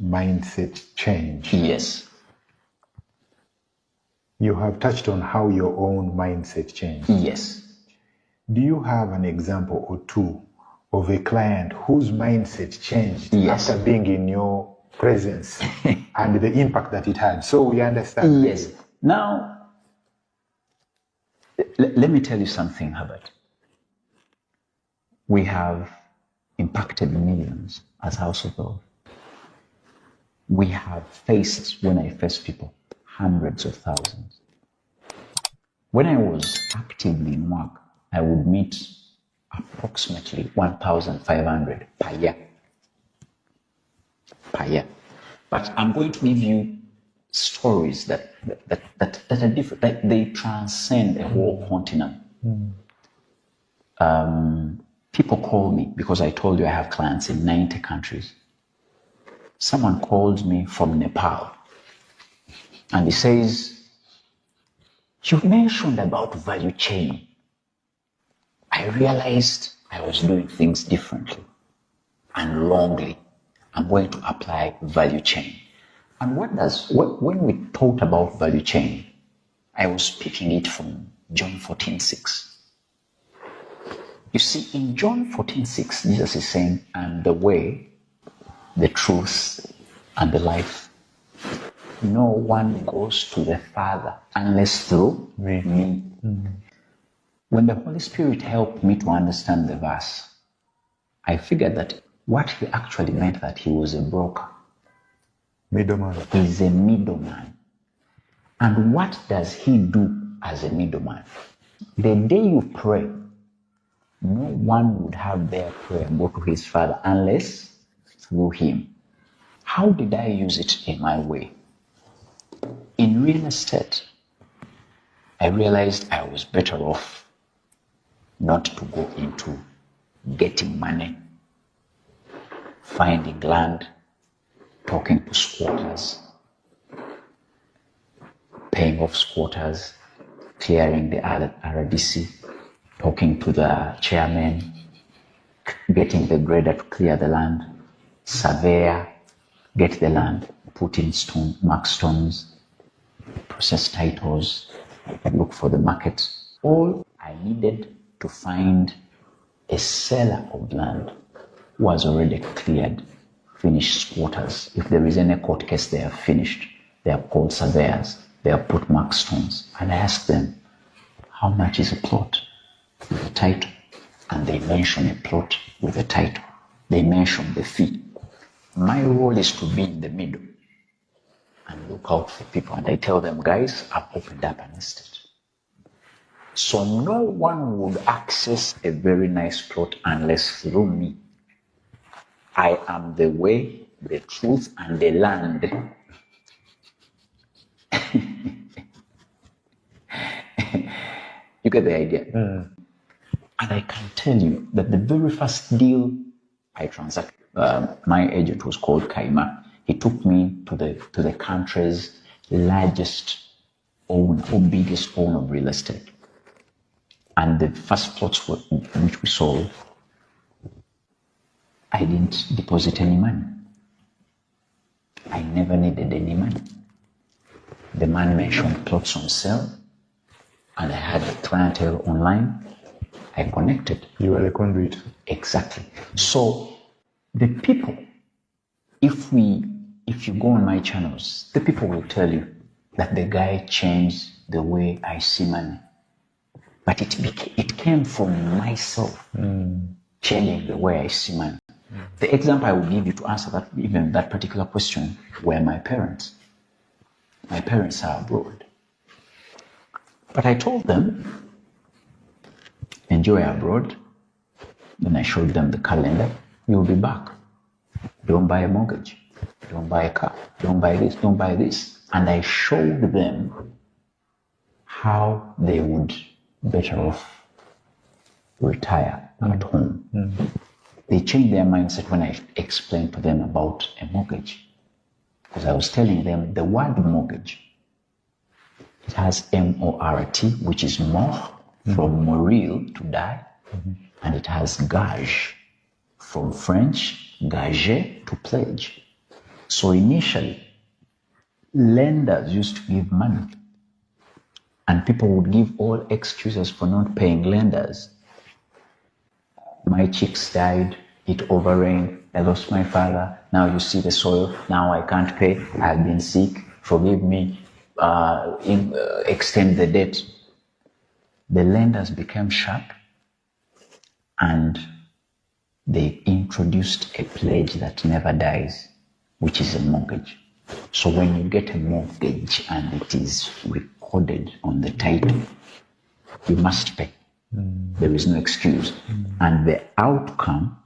mindset change. Yes. You have touched on how your own mindset changed. Yes. Do you have an example or two of a client whose mindset changed Yes. after being in your presence and the impact that it had? So we understand. Yes. Now, let me tell you something, Herbert. We have impacted millions as House of God. We have faced, when I face people, hundreds of thousands. When I was actively in work, I would meet approximately 1,500 per year. Per year. But I'm going to give you stories that are different. Like they transcend a whole continent. People call me because I told you I have clients in 90 countries. Someone called me from Nepal and he says, "You mentioned about value chain. I realized I was doing things differently and wrongly. I'm going to apply value chain." And when we talked about value chain, I was speaking it from John 14:6. You see, in John 14:6, Jesus is saying, "I'm the way, the truth, and the life. No one goes to the Father unless through me." When the Holy Spirit helped me to understand the verse, I figured that what he actually meant that he was a broker. Middleman. He's a middleman. And what does he do as a middleman? The day you pray, no one would have their prayer go to his Father unless through him. How did I use it in my way? In real estate, I realized I was better off not to go into getting money, finding land, talking to squatters, paying off squatters, clearing the RDC, talking to the chairman, getting the grader to clear the land, surveyor, get the land, put in stone, mark stones, process titles, look for the market. All I needed to find a seller of land who was already cleared, finished squatters. If there is any court case, they are finished. They are called surveyors. They have put mark stones. And I asked them, how much is a plot with a title? And they mention a plot with a title. They mention the fee. My role is to be in the middle and look out for people. And I tell them, guys, I've opened up an estate. So no one would access a very nice plot unless through me. I am the way, the truth, and the land. You get the idea? And I can tell you that the very first deal I transacted, my agent was called Kaima. He took me to the country's largest owner or biggest owner of real estate. And the first plots which we sold, I didn't deposit any money. I never needed any money. The man mentioned plots on sale, and I had a clientele online. I connected. You were a conduit. Exactly. So the people, if you go on my channels, the people will tell you that the guy changed the way I see money. But it came from myself changing the way I see money. The example I will give you to answer that particular question were my parents. My parents are abroad. But I told them, enjoy abroad. Then I showed them the calendar. You'll be back. Don't buy a mortgage. Don't buy a car. Don't buy this. Don't buy this. And I showed them how they would better off retire at home. They changed their mindset when I explained to them about a mortgage. Because I was telling them the word mortgage, it has M-O-R-T, which is mort, from mourir, to die, and it has gage, from French, gager, to pledge. So initially, lenders used to give money, and people would give all excuses for not paying lenders. My chicks died, it overrained, I lost my father, now you see the soil, now I can't pay, I've been sick, forgive me, extend the debt. The lenders became sharp and they introduced a pledge that never dies, which is a mortgage. So when you get a mortgage and it is recorded on the title, you must pay. There is no excuse. And the outcome